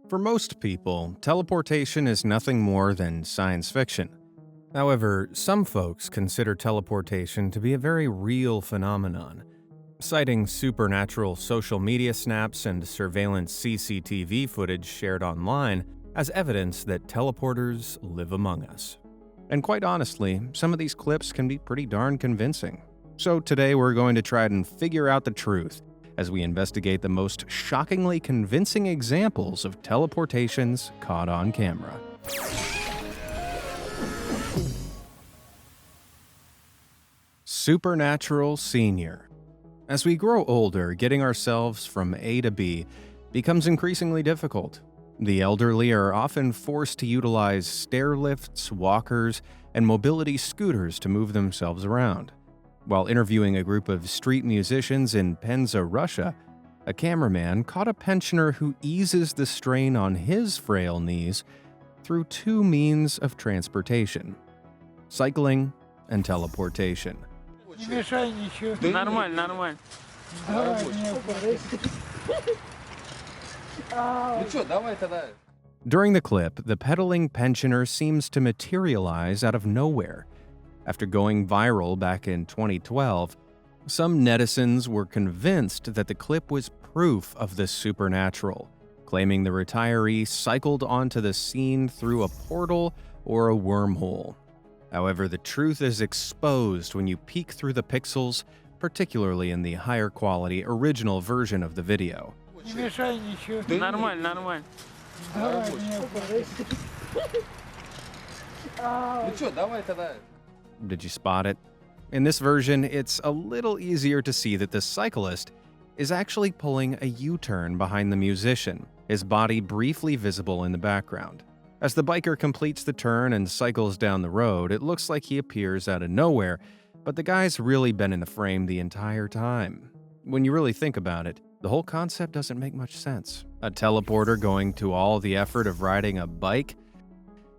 For most people, teleportation is nothing more than science fiction. However, some folks consider teleportation to be a very real phenomenon, citing supernatural social media snaps and surveillance CCTV footage shared online as evidence that teleporters live among us. And quite honestly, some of these clips can be pretty darn convincing. So today we're going to try and figure out the truth as we investigate the most shockingly convincing examples of teleportations caught on camera. Supernatural Senior. As we grow older, getting ourselves from A to B becomes increasingly difficult. The elderly are often forced to utilize stair lifts, walkers, and mobility scooters to move themselves around. While interviewing a group of street musicians in Penza, Russia, a cameraman caught a pensioner who eases the strain on his frail knees through two means of transportation: cycling and teleportation. Не мешай ничего. Нормально, нормально. Давай, не парься. Давай тогда. During the clip, the pedaling pensioner seems to materialize out of nowhere. After going viral back in 2012, some netizens were convinced that the clip was proof of the supernatural, claiming the retiree cycled onto the scene through a portal or a wormhole. However, the truth is exposed when you peek through the pixels, particularly in the higher quality original version of the video. Не мешай ничего. Нормально, нормально. Давай, не парься. Давай тогда. Did you spot it? In this version, it's a little easier to see that the cyclist is actually pulling a U-turn behind the musician, his body briefly visible in the background. As the biker completes the turn and cycles down the road, it looks like he appears out of nowhere, but the guy's really been in the frame the entire time. When you really think about it, the whole concept doesn't make much sense. A teleporter going to all the effort of riding a bike?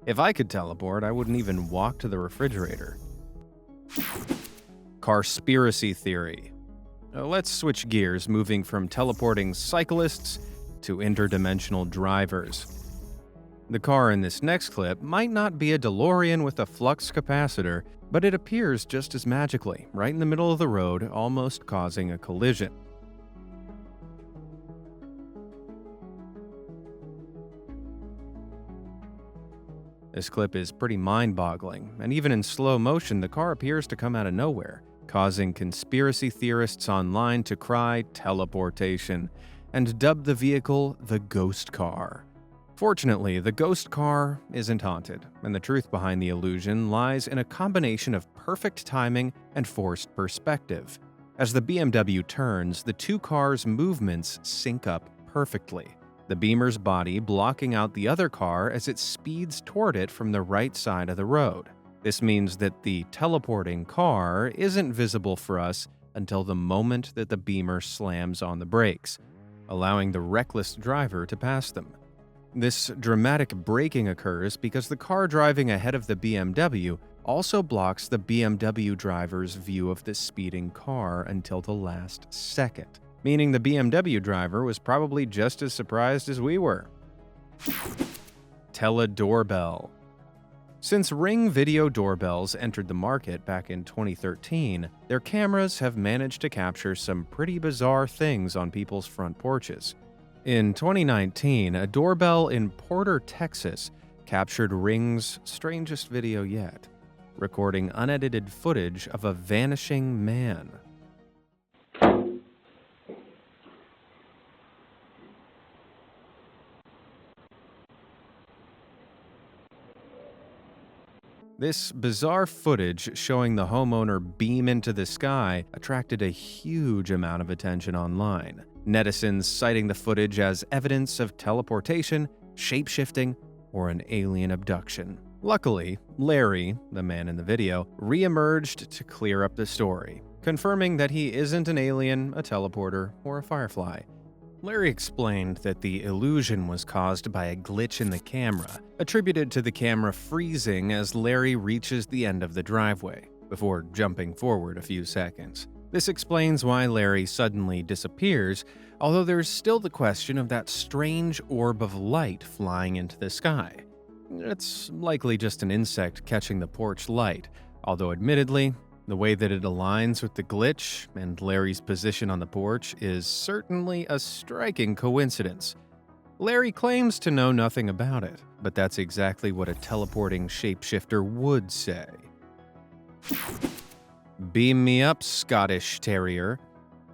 If I could teleport, I wouldn't even walk to the refrigerator. Carspiracy theory. Let's switch gears, moving from teleporting cyclists to interdimensional drivers. The car in this next clip might not be a DeLorean with a flux capacitor, but it appears just as magically, right in the middle of the road, almost causing a collision. This clip is pretty mind-boggling, and even in slow motion, the car appears to come out of nowhere, causing conspiracy theorists online to cry teleportation and dub the vehicle the ghost car. Fortunately, the ghost car isn't haunted, and the truth behind the illusion lies in a combination of perfect timing and forced perspective. As the BMW turns, the two cars' movements sync up perfectly, the Beamer's body blocking out the other car as it speeds toward it from the right side of the road. This means that the teleporting car isn't visible for us until the moment that the Beamer slams on the brakes, allowing the reckless driver to pass them. This dramatic braking occurs because the car driving ahead of the BMW also blocks the BMW driver's view of the speeding car until the last second, meaning the BMW driver was probably just as surprised as we were. Teledoorbell. Since Ring video doorbells entered the market back in 2013, their cameras have managed to capture some pretty bizarre things on people's front porches. In 2019, a doorbell in Porter, Texas, captured Ring's strangest video yet, recording unedited footage of a vanishing man. This bizarre footage showing the homeowner beam into the sky attracted a huge amount of attention online. Netizens citing the footage as evidence of teleportation, shape-shifting, or an alien abduction. Luckily, Larry, the man in the video, re-emerged to clear up the story, confirming that he isn't an alien, a teleporter, or a firefly. Larry explained that the illusion was caused by a glitch in the camera, attributed to the camera freezing as Larry reaches the end of the driveway, before jumping forward a few seconds. This explains why Larry suddenly disappears Although there's still the question of that strange orb of light flying into the sky. It's likely just an insect catching the porch light, although admittedly, the way that it aligns with the glitch and Larry's position on the porch is certainly a striking coincidence. Larry claims to know nothing about it, but that's exactly what a teleporting shapeshifter would say. Beam me up, Scottish Terrier.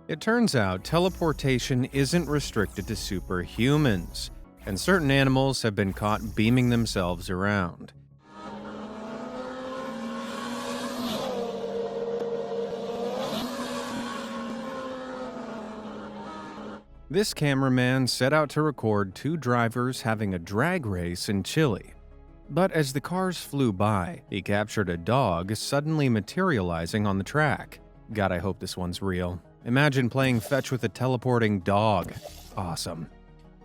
It turns out teleportation isn't restricted to superhumans, and certain animals have been caught beaming themselves around. This cameraman set out to record two drivers having a drag race in Chile. But as the cars flew by, he captured a dog suddenly materializing on the track. God, I hope this one's real. Imagine playing fetch with a teleporting dog. Awesome.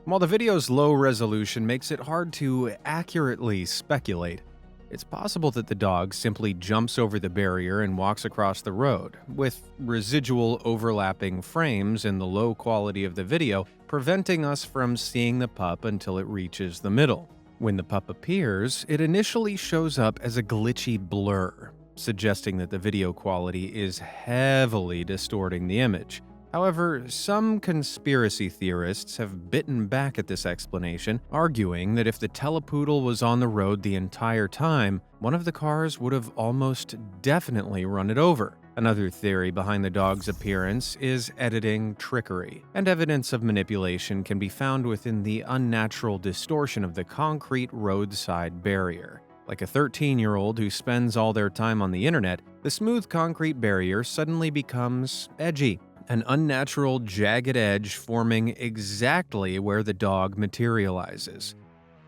While the video's low resolution makes it hard to accurately speculate, it's possible that the dog simply jumps over the barrier and walks across the road, with residual overlapping frames in the low quality of the video preventing us from seeing the pup until it reaches the middle. When the pup appears, it initially shows up as a glitchy blur, suggesting that the video quality is heavily distorting the image. However, some conspiracy theorists have bitten back at this explanation, arguing that if the telepoodle was on the road the entire time, one of the cars would have almost definitely run it over. Another theory behind the dog's appearance is editing trickery, and evidence of manipulation can be found within the unnatural distortion of the concrete roadside barrier. Like a 13-year-old who spends all their time on the internet, the smooth concrete barrier suddenly becomes edgy. An unnatural, jagged edge forming exactly where the dog materializes.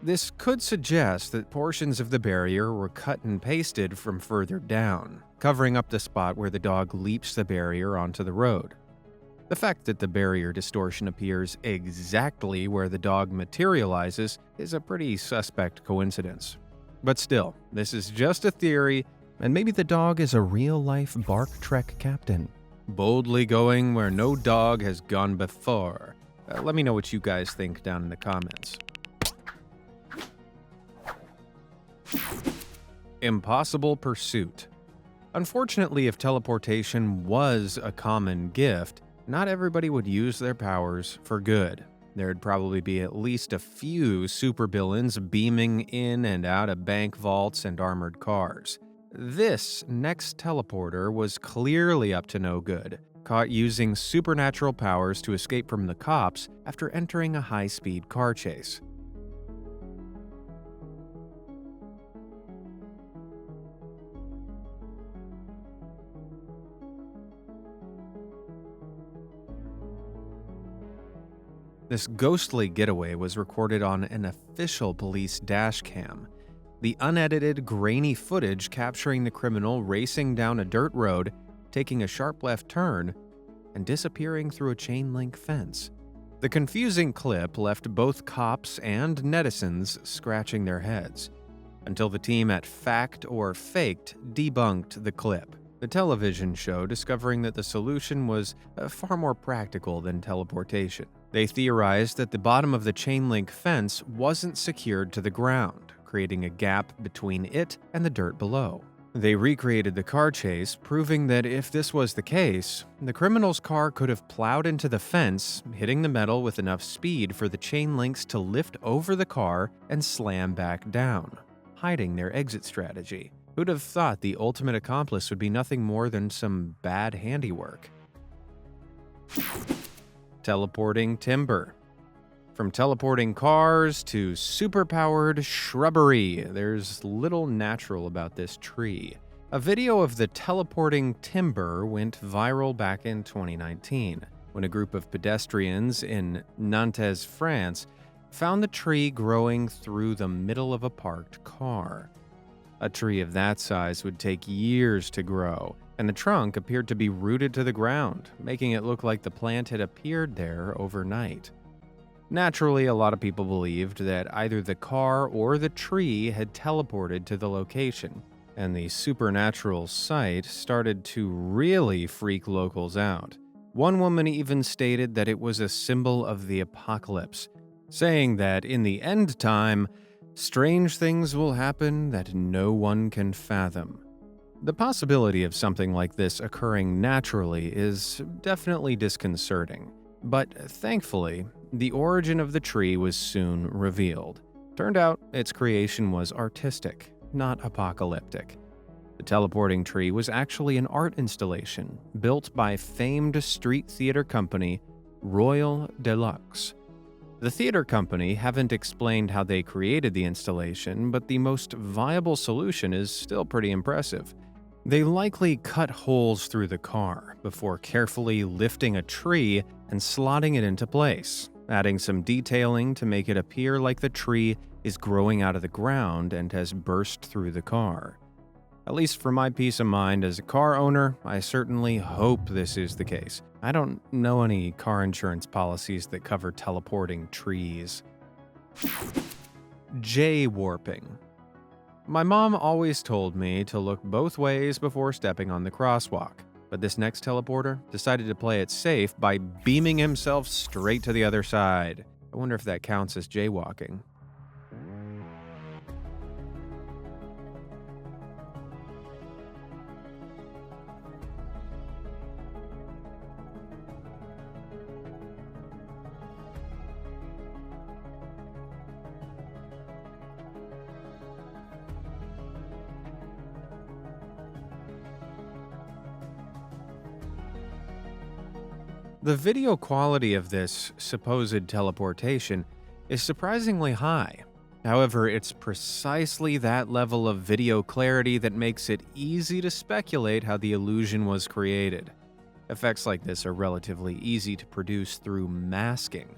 This could suggest that portions of the barrier were cut and pasted from further down, covering up the spot where the dog leaps the barrier onto the road. The fact that the barrier distortion appears exactly where the dog materializes is a pretty suspect coincidence. But still, this is just a theory, and maybe the dog is a real-life Bark Trek captain, boldly going where no dog has gone before. Let me know what you guys think down in the comments. Impossible Pursuit. Unfortunately, if teleportation was a common gift, not everybody would use their powers for good. There'd probably be at least a few supervillains beaming in and out of bank vaults and armored cars. This next teleporter was clearly up to no good, caught using supernatural powers to escape from the cops after entering a high-speed car chase. This ghostly getaway was recorded on an official police dash cam. The unedited, grainy footage capturing the criminal racing down a dirt road, taking a sharp left turn, and disappearing through a chain-link fence. The confusing clip left both cops and netizens scratching their heads, until the team at Fact or Faked debunked the clip. The television show discovering that the solution was far more practical than teleportation. They theorized that the bottom of the chain-link fence wasn't secured to the ground, creating a gap between it and the dirt below. They recreated the car chase, proving that if this was the case, the criminal's car could have plowed into the fence, hitting the metal with enough speed for the chain links to lift over the car and slam back down, hiding their exit strategy. Who'd have thought the ultimate accomplice would be nothing more than some bad handiwork? Teleporting timber. From teleporting cars to superpowered shrubbery, there's little natural about this tree. A video of the teleporting timber went viral back in 2019, when a group of pedestrians in Nantes, France, found the tree growing through the middle of a parked car. A tree of that size would take years to grow, and the trunk appeared to be rooted to the ground, making it look like the plant had appeared there overnight. Naturally, a lot of people believed that either the car or the tree had teleported to the location, and the supernatural sight started to really freak locals out. One woman even stated that it was a symbol of the apocalypse, saying that in the end time, strange things will happen that no one can fathom. The possibility of something like this occurring naturally is definitely disconcerting, but thankfully, the origin of the tree was soon revealed. Turned out its creation was artistic, not apocalyptic. The teleporting tree was actually an art installation built by famed street theater company Royal Deluxe. The theater company haven't explained how they created the installation, but the most viable solution is still pretty impressive. They likely cut holes through the car before carefully lifting a tree and slotting it into place, adding some detailing to make it appear like the tree is growing out of the ground and has burst through the car. At least for my peace of mind as a car owner, I certainly hope this is the case. I don't know any car insurance policies that cover teleporting trees. Jaywalking. My mom always told me to look both ways before stepping on the crosswalk, but this next teleporter decided to play it safe by beaming himself straight to the other side. I wonder if that counts as jaywalking. The video quality of this supposed teleportation is surprisingly high. However, it's precisely that level of video clarity that makes it easy to speculate how the illusion was created. Effects like this are relatively easy to produce through masking.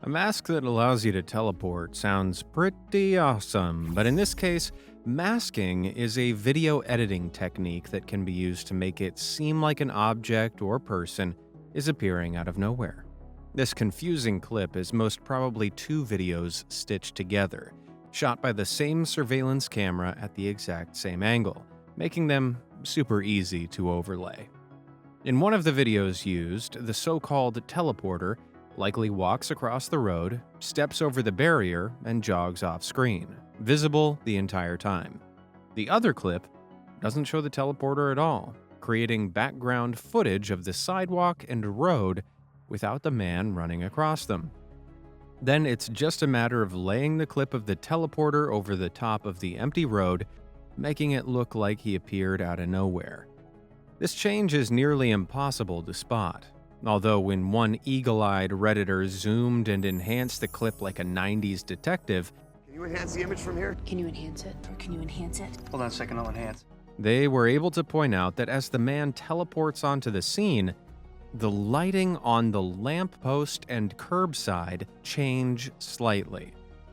A mask that allows you to teleport sounds pretty awesome, but in this case, masking is a video editing technique that can be used to make it seem like an object or person is appearing out of nowhere. This confusing clip is most probably two videos stitched together, shot by the same surveillance camera at the exact same angle, making them super easy to overlay. In one of the videos used, the so-called teleporter likely walks across the road, steps over the barrier, and jogs off screen, visible the entire time. The other clip doesn't show the teleporter at all, creating background footage of the sidewalk and road without the man running across them. Then it's just a matter of laying the clip of the teleporter over the top of the empty road, making it look like he appeared out of nowhere. This change is nearly impossible to spot, although when one eagle-eyed Redditor zoomed and enhanced the clip like a 90s detective, Can you enhance the image from here? Can you enhance it? Or can you enhance it? Hold on a second, I'll enhance. they were able to point out that as the man teleports onto the scene, the lighting on the lamppost and curbside change slightly.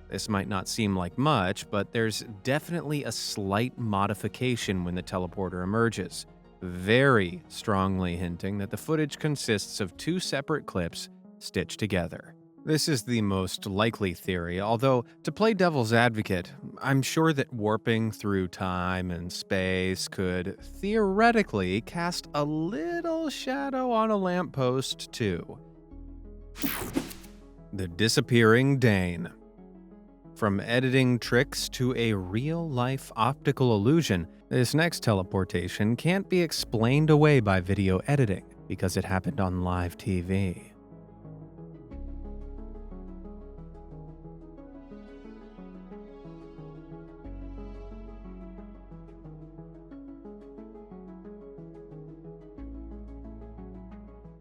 This might not seem like much, but there's definitely a slight modification when the teleporter emerges, very strongly hinting that the footage consists of two separate clips stitched together. This is the most likely theory, although, to play devil's advocate, I'm sure that warping through time and space could theoretically cast a little shadow on a lamppost, too. The Disappearing Dane. From editing tricks to a real-life optical illusion, this next teleportation can't be explained away by video editing because it happened on live TV.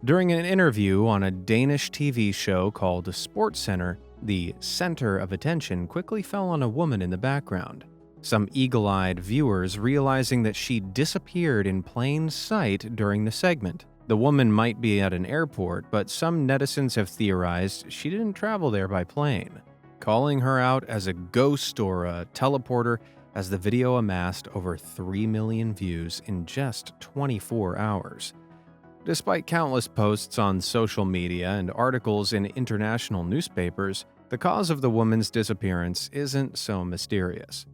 During an interview on a Danish TV show called SportsCenter, the center of attention quickly fell on a woman in the background. Some eagle-eyed viewers realizing that she disappeared in plain sight during the segment. The woman might be at an airport, but some netizens have theorized she didn't travel there by plane, calling her out as a ghost or a teleporter as the video amassed over 3 million views in just 24 hours. Despite countless posts on social media and articles in international newspapers, the cause of the woman's disappearance isn't so mysterious.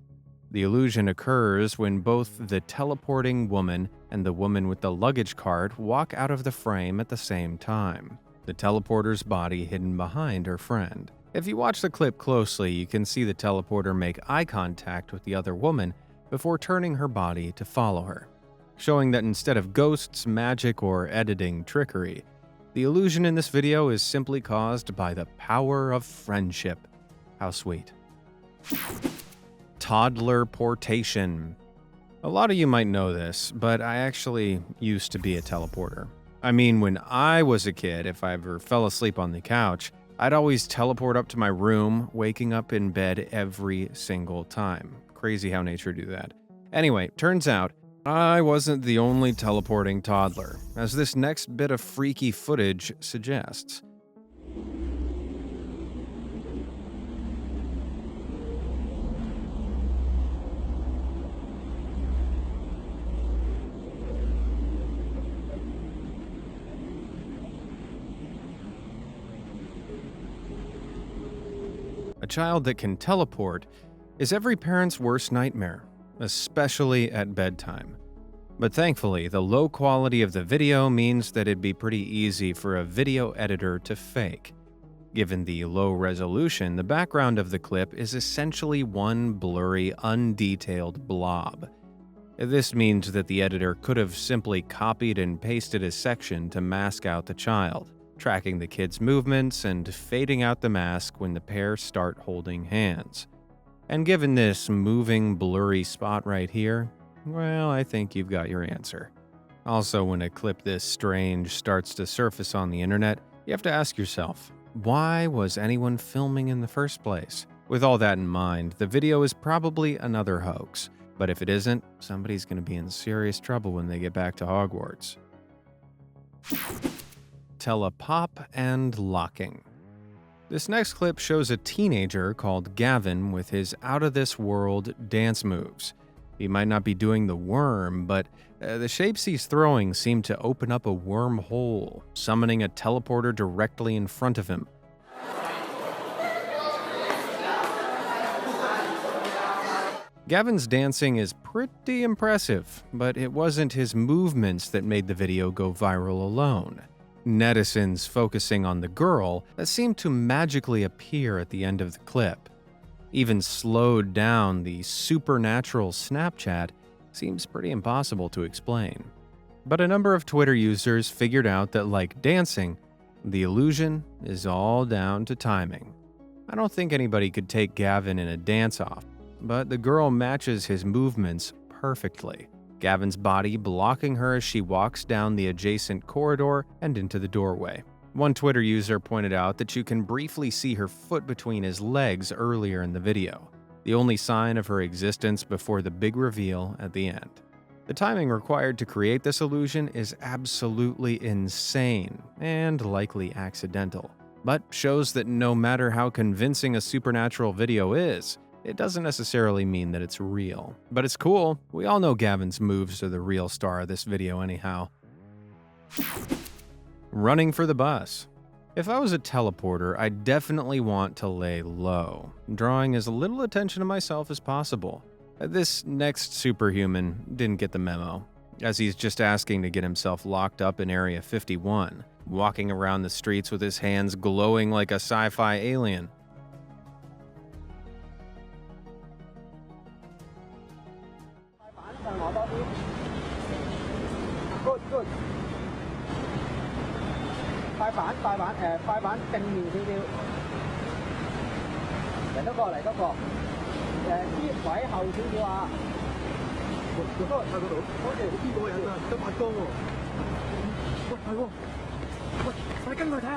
The illusion occurs when both the teleporting woman and the woman with the luggage cart walk out of the frame at the same time, the teleporter's body hidden behind her friend. If you watch the clip closely, you can see the teleporter make eye contact with the other woman before turning her body to follow her, showing that instead of ghosts, magic, or editing trickery, the illusion in this video is simply caused by the power of friendship. How sweet. Toddler-portation. A lot of you might know this, but I actually used to be a teleporter. I mean, when I was a kid, if I ever fell asleep on the couch, I'd always teleport up to my room, waking up in bed every single time. Crazy how nature do that. Anyway, turns out, I wasn't the only teleporting toddler, as this next bit of freaky footage suggests. A child that can teleport is every parent's worst nightmare, especially at bedtime. But thankfully, the low quality of the video means that it'd be pretty easy for a video editor to fake. Given the low resolution, the background of the clip is essentially one blurry, undetailed blob. This means that the editor could have simply copied and pasted a section to mask out the child, tracking the kid's movements and fading out the mask when the pair start holding hands. And given this moving, blurry spot right here, well, I think you've got your answer. Also, when a clip this strange starts to surface on the internet, you have to ask yourself, why was anyone filming in the first place? With all that in mind, the video is probably another hoax, but if it isn't, somebody's going to be in serious trouble when they get back to Hogwarts. Telepop and locking. This next clip shows a teenager called Gavin with his out-of-this-world dance moves. He might not be doing the worm, but the shapes he's throwing seem to open up a wormhole, summoning a teleporter directly in front of him. Gavin's dancing is pretty impressive, but it wasn't his movements that made the video go viral alone. Netizens focusing on the girl that seemed to magically appear at the end of the clip. Even slowed down, the supernatural Snapchat seems pretty impossible to explain. But a number of Twitter users figured out that, like dancing, the illusion is all down to timing. I don't think anybody could take Gavin in a dance-off, but the girl matches his movements perfectly. Gavin's body blocking her as she walks down the adjacent corridor and into the doorway. One Twitter user pointed out that you can briefly see her foot between his legs earlier in the video, the only sign of her existence before the big reveal at the end. The timing required to create this illusion is absolutely insane and likely accidental, but shows that no matter how convincing a supernatural video is, it doesn't necessarily mean that it's real. But it's cool. We all know Gavin's moves are the real star of this video anyhow. Running for the bus. If I was a teleporter, I'd definitely want to lay low, drawing as little attention to myself as possible. This next superhuman didn't get the memo, as he's just asking to get himself locked up in Area 51, walking around the streets with his hands glowing like a sci-fi alien. Good. 快板正面少少，人多過嚟多個，啲位後少少啊。做多睇嗰度，好似邊個人啊？得8個喎。喂，係喎。喂，快跟佢睇下。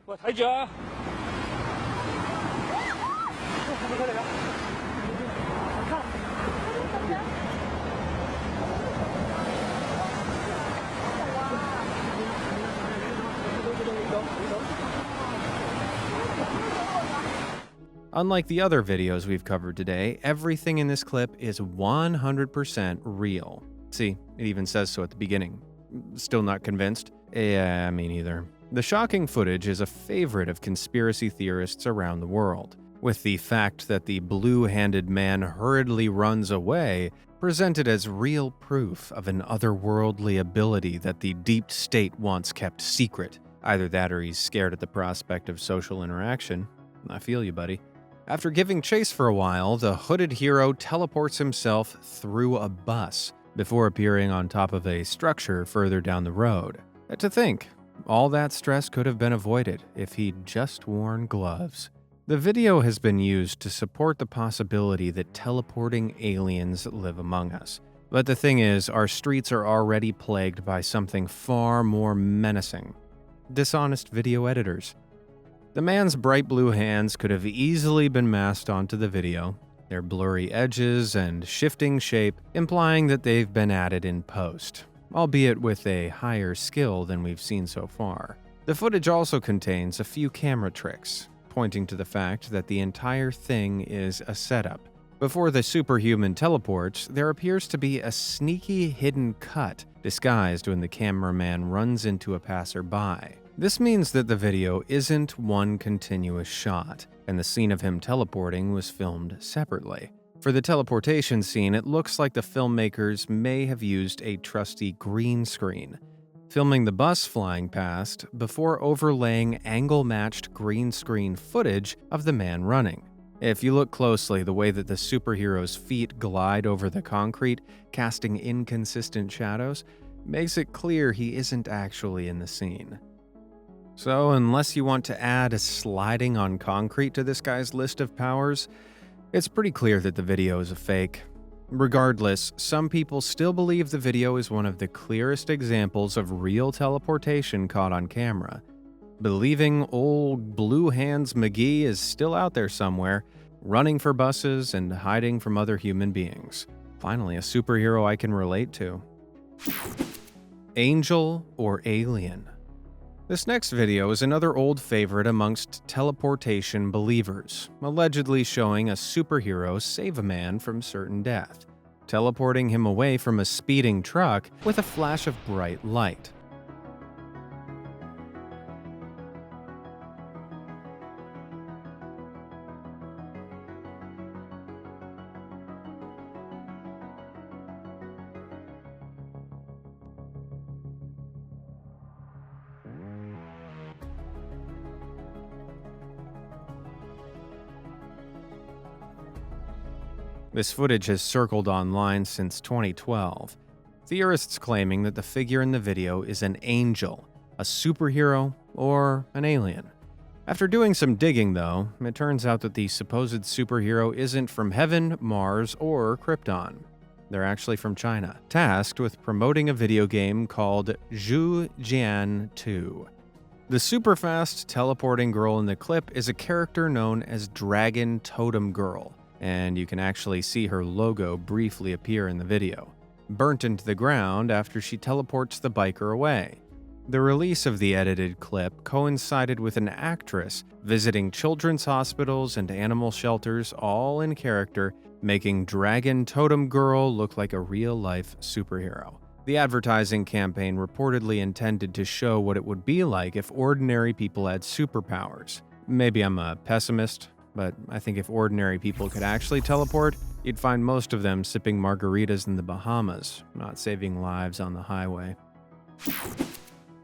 喂，睇住啊！係咪佢嚟啊？ Unlike the other videos we've covered today, everything in this clip is 100% real. See, it even says so at the beginning. Still not convinced? Yeah, me neither. The shocking footage is a favorite of conspiracy theorists around the world, with the fact that the blue-handed man hurriedly runs away presented as real proof of an otherworldly ability that the deep state wants kept secret. Either that or he's scared at the prospect of social interaction. I feel you, buddy. After giving chase for a while, the hooded hero teleports himself through a bus before appearing on top of a structure further down the road. To think, all that stress could have been avoided if he'd just worn gloves. The video has been used to support the possibility that teleporting aliens live among us. But the thing is, our streets are already plagued by something far more menacing: dishonest video editors. The man's bright blue hands could have easily been masked onto the video, their blurry edges and shifting shape implying that they've been added in post, albeit with a higher skill than we've seen so far. The footage also contains a few camera tricks, pointing to the fact that the entire thing is a setup. Before the superhuman teleports, there appears to be a sneaky hidden cut disguised when the cameraman runs into a passerby. This means that the video isn't one continuous shot, and the scene of him teleporting was filmed separately. For the teleportation scene, it looks like the filmmakers may have used a trusty green screen, filming the bus flying past before overlaying angle-matched green screen footage of the man running. If you look closely, the way that the superhero's feet glide over the concrete, casting inconsistent shadows, makes it clear he isn't actually in the scene. So, unless you want to add a sliding on concrete to this guy's list of powers, it's pretty clear that the video is a fake. Regardless, some people still believe the video is one of the clearest examples of real teleportation caught on camera, believing old Blue Hands McGee is still out there somewhere, running for buses and hiding from other human beings. Finally, a superhero I can relate to. Angel or alien? This next video is another old favorite amongst teleportation believers, allegedly showing a superhero save a man from certain death, teleporting him away from a speeding truck with a flash of bright light. This footage has circled online since 2012, theorists claiming that the figure in the video is an angel, a superhero, or an alien. After doing some digging, though, it turns out that the supposed superhero isn't from heaven, Mars, or Krypton. They're actually from China, tasked with promoting a video game called Zhu Jian 2. The super-fast teleporting girl in the clip is a character known as Dragon Totem Girl, and you can actually see her logo briefly appear in the video, burnt into the ground after she teleports the biker away. The release of the edited clip coincided with an actress visiting children's hospitals and animal shelters, all in character, making Dragon Totem Girl look like a real-life superhero. The advertising campaign reportedly intended to show what it would be like if ordinary people had superpowers. Maybe I'm a pessimist, but I think if ordinary people could actually teleport, you'd find most of them sipping margaritas in the Bahamas, not saving lives on the highway.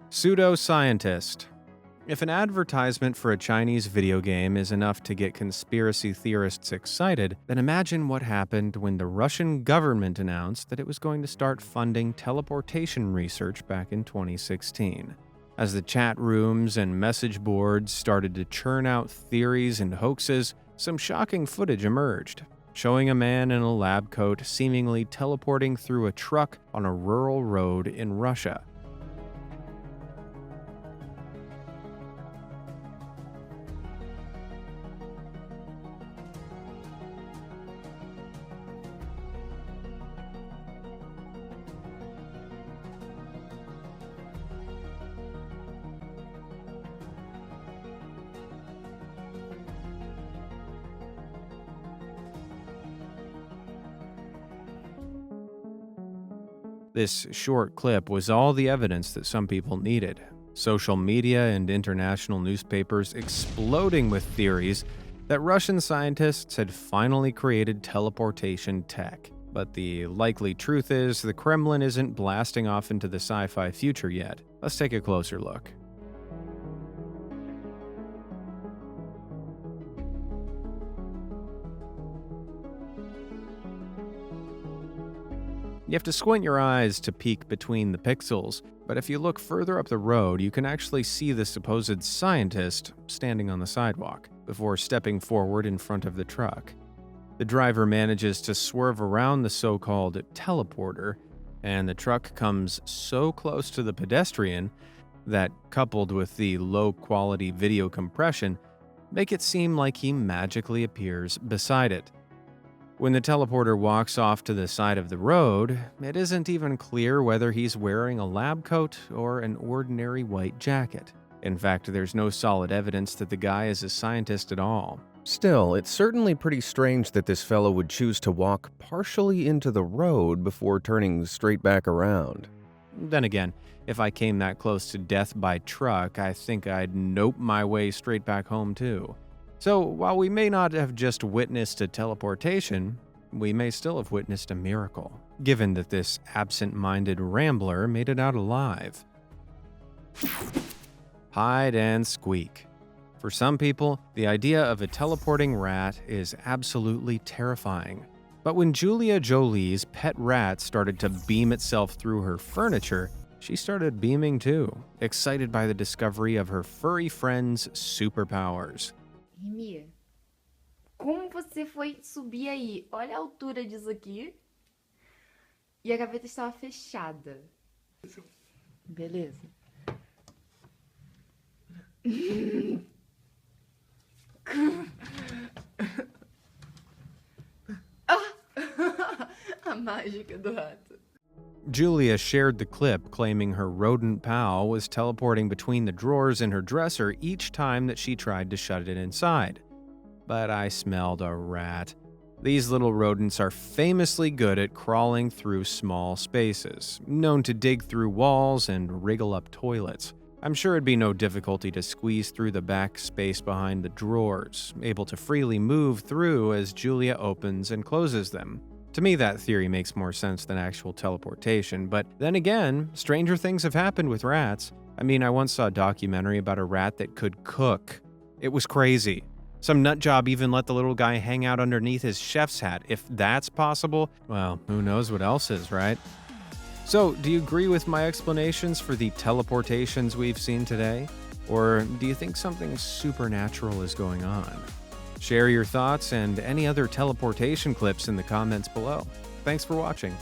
Pseudoscientist. If an advertisement for a Chinese video game is enough to get conspiracy theorists excited, then imagine what happened when the Russian government announced that it was going to start funding teleportation research back in 2016. As the chat rooms and message boards started to churn out theories and hoaxes, some shocking footage emerged, showing a man in a lab coat seemingly teleporting through a truck on a rural road in Russia. This short clip was all the evidence that some people needed. Social media and international newspapers exploding with theories that Russian scientists had finally created teleportation tech. But the likely truth is, the Kremlin isn't blasting off into the sci-fi future yet. Let's take a closer look. You have to squint your eyes to peek between the pixels, but if you look further up the road, you can actually see the supposed scientist standing on the sidewalk before stepping forward in front of the truck. The driver manages to swerve around the so-called teleporter, and the truck comes so close to the pedestrian that, coupled with the low-quality video compression, make it seem like he magically appears beside it. When the teleporter walks off to the side of the road, it isn't even clear whether he's wearing a lab coat or an ordinary white jacket. In fact, there's no solid evidence that the guy is a scientist at all. Still, it's certainly pretty strange that this fellow would choose to walk partially into the road before turning straight back around. Then again, if I came that close to death by truck, I think I'd nope my way straight back home too. So, while we may not have just witnessed a teleportation, we may still have witnessed a miracle, given that this absent-minded rambler made it out alive. Hide and squeak. For some people, the idea of a teleporting rat is absolutely terrifying. But when Julia Jolie's pet rat started to beam itself through her furniture, she started beaming too, excited by the discovery of her furry friend's superpowers. Emir, como você foi subir aí? Olha a altura disso aqui. E a gaveta estava fechada. Beleza. A mágica do rato. Julia shared the clip claiming her rodent pal was teleporting between the drawers in her dresser each time that she tried to shut it inside. But I smelled a rat. These little rodents are famously good at crawling through small spaces, known to dig through walls and wriggle up toilets. I'm sure it'd be no difficulty to squeeze through the back space behind the drawers, able to freely move through as Julia opens and closes them. To me, that theory makes more sense than actual teleportation, but then again, stranger things have happened with rats. I mean, I once saw a documentary about a rat that could cook. It was crazy. Some nutjob even let the little guy hang out underneath his chef's hat. If that's possible, well, who knows what else is, right? So, do you agree with my explanations for the teleportations we've seen today? Or do you think something supernatural is going on? Share your thoughts and any other teleportation clips in the comments below. Thanks for watching.